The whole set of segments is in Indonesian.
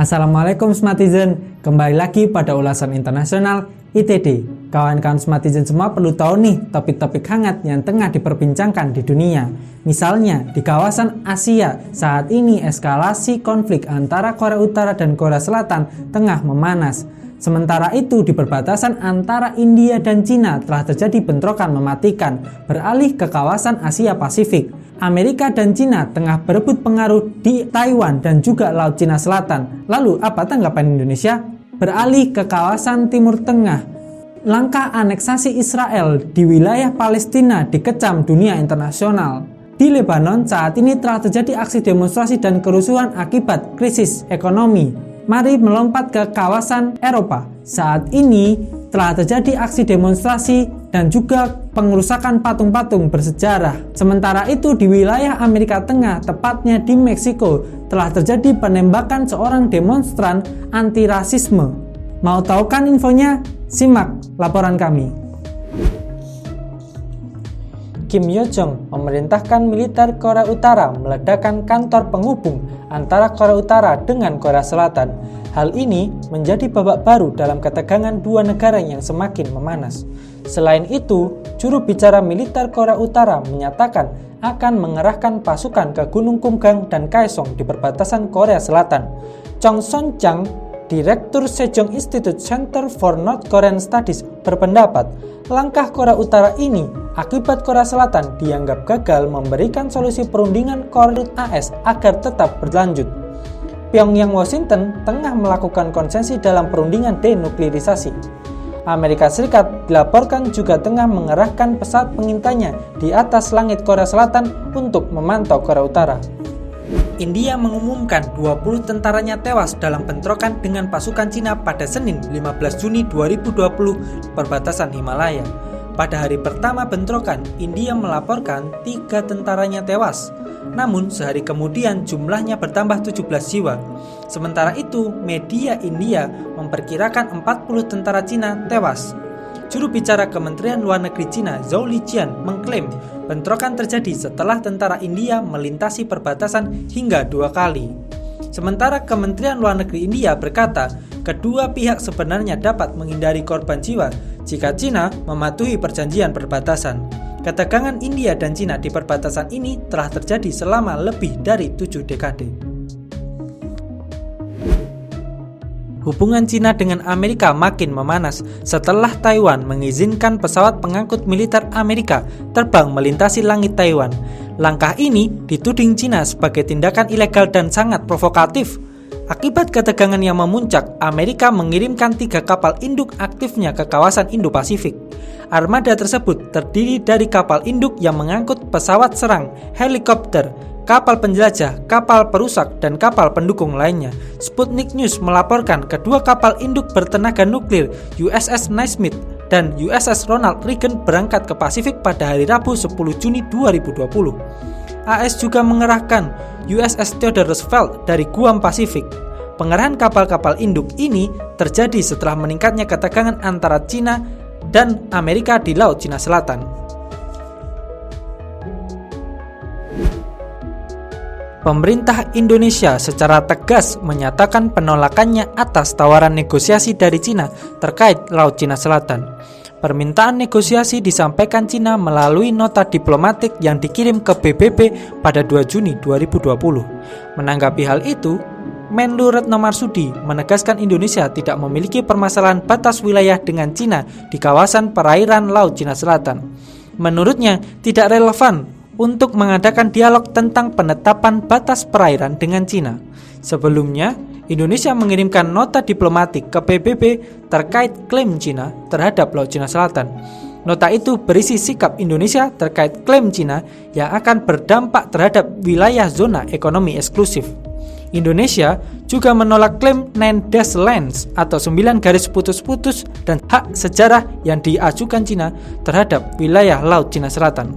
Assalamualaikum Smartizen, kembali lagi pada ulasan internasional ITD. Kawan-kawan Smartizen semua perlu tahu nih topik-topik hangat yang tengah diperbincangkan di dunia. Misalnya di kawasan Asia, saat ini eskalasi konflik antara Korea Utara dan Korea Selatan tengah memanas. Sementara itu di perbatasan antara India dan Cina telah terjadi bentrokan mematikan, beralih ke kawasan Asia Pasifik. Amerika dan Cina tengah berebut pengaruh di Taiwan dan juga Laut Cina Selatan. Lalu apa tanggapan Indonesia? Beralih ke kawasan Timur Tengah. Langkah aneksasi Israel di wilayah Palestina dikecam dunia internasional. Di Lebanon saat ini telah terjadi aksi demonstrasi dan kerusuhan akibat krisis ekonomi. Mari melompat ke kawasan Eropa. Saat ini telah terjadi aksi demonstrasi dan juga pengerusakan patung-patung bersejarah. Sementara itu di wilayah Amerika Tengah, tepatnya di Meksiko, telah terjadi penembakan seorang demonstran anti rasisme. Mau tahu kan infonya? Simak laporan kami. Kim Yo Jong memerintahkan militer Korea Utara meledakkan kantor penghubung antara Korea Utara dengan Korea Selatan. Hal ini menjadi babak baru dalam ketegangan dua negara yang semakin memanas. Selain itu, juru bicara militer Korea Utara menyatakan akan mengerahkan pasukan ke Gunung Kumgang dan Kaesong di perbatasan Korea Selatan. Chong Son-chang, Direktur Sejong Institute Center for North Korean Studies, berpendapat langkah Korea Utara ini akibat Korea Selatan dianggap gagal memberikan solusi perundingan Korea AS agar tetap berlanjut. Pyongyang Washington tengah melakukan konsesi dalam perundingan denuklirisasi. Amerika Serikat dilaporkan juga tengah mengerahkan pesawat pengintainya di atas langit Korea Selatan untuk memantau Korea Utara. India mengumumkan 20 tentaranya tewas dalam bentrokan dengan pasukan Cina pada Senin 15 Juni 2020 di perbatasan Himalaya. Pada hari pertama bentrokan, India melaporkan 3 tentaranya tewas. Namun sehari kemudian jumlahnya bertambah 17 jiwa. Sementara itu, media India memperkirakan 40 tentara Cina tewas. Juru bicara Kementerian Luar Negeri Cina, Zhao Lijian, mengklaim bentrokan terjadi setelah tentara India melintasi perbatasan hingga 2 kali. Sementara Kementerian Luar Negeri India berkata, kedua pihak sebenarnya dapat menghindari korban jiwa jika Cina mematuhi perjanjian perbatasan. Ketegangan India dan Cina di perbatasan ini telah terjadi selama lebih dari 7 dekade. Hubungan Cina dengan Amerika makin memanas setelah Taiwan mengizinkan pesawat pengangkut militer Amerika terbang melintasi langit Taiwan. Langkah ini dituding Cina sebagai tindakan ilegal dan sangat provokatif. Akibat ketegangan yang memuncak, Amerika mengirimkan 3 kapal induk aktifnya ke kawasan Indo-Pasifik. Armada tersebut terdiri dari kapal induk yang mengangkut pesawat serang, helikopter, kapal penjelajah, kapal perusak, dan kapal pendukung lainnya. Sputnik News melaporkan kedua kapal induk bertenaga nuklir USS Naismith dan USS Ronald Reagan berangkat ke Pasifik pada hari Rabu 10 Juni 2020. AS juga mengerahkan USS Theodore Roosevelt dari Guam Pasifik. Pengerahan kapal-kapal induk ini terjadi setelah meningkatnya ketegangan antara Cina dan Amerika di Laut Cina Selatan. Pemerintah Indonesia secara tegas menyatakan penolakannya atas tawaran negosiasi dari Cina terkait Laut Cina Selatan. Permintaan negosiasi disampaikan Cina melalui nota diplomatik yang dikirim ke PBB pada 2 Juni 2020. Menanggapi hal itu, Menlu Retno Marsudi menegaskan Indonesia tidak memiliki permasalahan batas wilayah dengan Cina di kawasan perairan Laut Cina Selatan. Menurutnya, tidak relevan untuk mengadakan dialog tentang penetapan batas perairan dengan Cina. Sebelumnya, Indonesia mengirimkan nota diplomatik ke PBB terkait klaim Cina terhadap Laut Cina Selatan. Nota itu berisi sikap Indonesia terkait klaim Cina yang akan berdampak terhadap wilayah zona ekonomi eksklusif. Indonesia juga menolak klaim 9 dash lines atau 9 garis putus-putus dan hak sejarah yang diajukan Cina terhadap wilayah Laut Cina Selatan.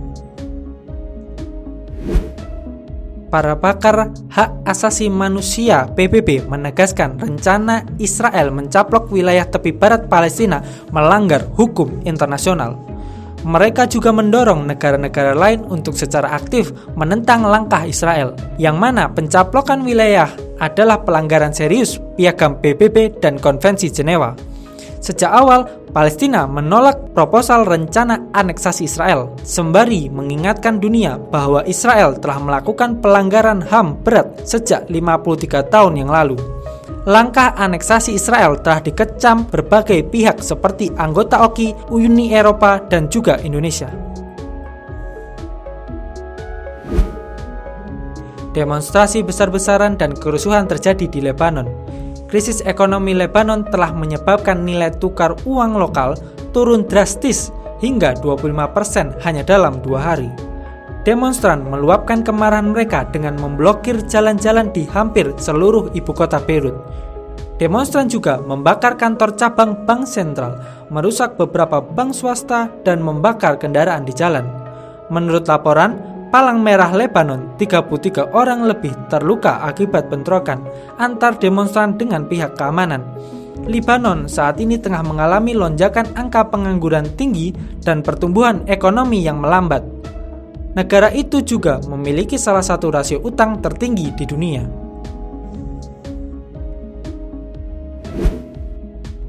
Para pakar hak asasi manusia PBB menegaskan rencana Israel mencaplok wilayah tepi barat Palestina melanggar hukum internasional. Mereka juga mendorong negara-negara lain untuk secara aktif menentang langkah Israel, yang mana pencaplokan wilayah adalah pelanggaran serius Piagam PBB dan Konvensi Jenewa. Sejak awal, Palestina menolak proposal rencana aneksasi Israel, sembari mengingatkan dunia bahwa Israel telah melakukan pelanggaran HAM berat sejak 53 tahun yang lalu. Langkah aneksasi Israel telah dikecam berbagai pihak seperti anggota OKI, Uni Eropa, dan juga Indonesia. Demonstrasi besar-besaran dan kerusuhan terjadi di Lebanon. Krisis ekonomi Lebanon telah menyebabkan nilai tukar uang lokal turun drastis hingga 25% hanya dalam 2 hari. Demonstran meluapkan kemarahan mereka dengan memblokir jalan-jalan di hampir seluruh ibu kota Beirut. Demonstran juga membakar kantor cabang bank sentral, merusak beberapa bank swasta, dan membakar kendaraan di jalan. Menurut laporan, Palang Merah Lebanon, 33 orang lebih terluka akibat bentrokan antar demonstran dengan pihak keamanan. Lebanon saat ini tengah mengalami lonjakan angka pengangguran tinggi dan pertumbuhan ekonomi yang melambat. Negara itu juga memiliki salah satu rasio utang tertinggi di dunia.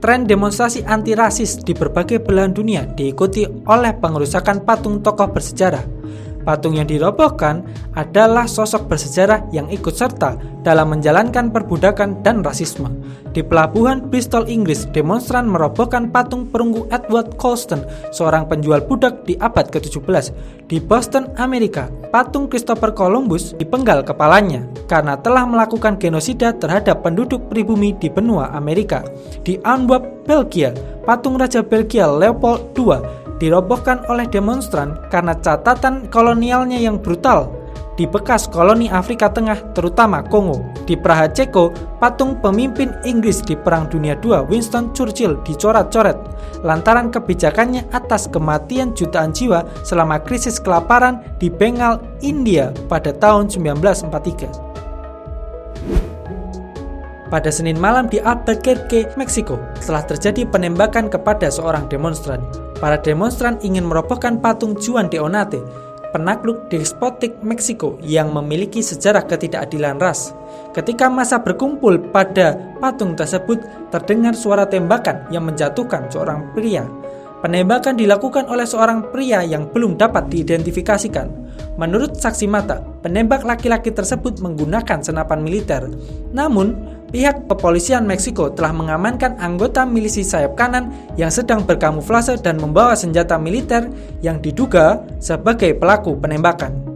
Tren demonstrasi anti-rasis di berbagai belahan dunia diikuti oleh pengerusakan patung tokoh bersejarah. Patung yang dirobohkan adalah sosok bersejarah yang ikut serta dalam menjalankan perbudakan dan rasisme. Di pelabuhan Bristol, Inggris, demonstran merobohkan patung perunggu Edward Colston, seorang penjual budak di abad ke-17. Di Boston, Amerika, patung Christopher Columbus dipenggal kepalanya karena telah melakukan genosida terhadap penduduk pribumi di benua Amerika. Di Antwerp, Belgia, patung Raja Belgia Leopold II dirobohkan oleh demonstran karena catatan kolonialnya yang brutal di bekas koloni Afrika Tengah, terutama Kongo. Di Praha, Ceko, patung pemimpin Inggris di Perang Dunia II Winston Churchill dicoret-coret lantaran kebijakannya atas kematian jutaan jiwa selama krisis kelaparan di Bengal, India pada tahun 1943. Pada Senin malam di Albuquerque, Meksiko, telah terjadi penembakan kepada seorang demonstran. Para demonstran ingin merobohkan patung Juan de Onate, penakluk despotik Meksiko yang memiliki sejarah ketidakadilan ras. Ketika massa berkumpul pada patung tersebut, terdengar suara tembakan yang menjatuhkan seorang pria. Penembakan dilakukan oleh seorang pria yang belum dapat diidentifikasikan. Menurut saksi mata, penembak laki-laki tersebut menggunakan senapan militer. Namun, pihak kepolisian Meksiko telah mengamankan anggota milisi sayap kanan yang sedang berkamuflase dan membawa senjata militer yang diduga sebagai pelaku penembakan.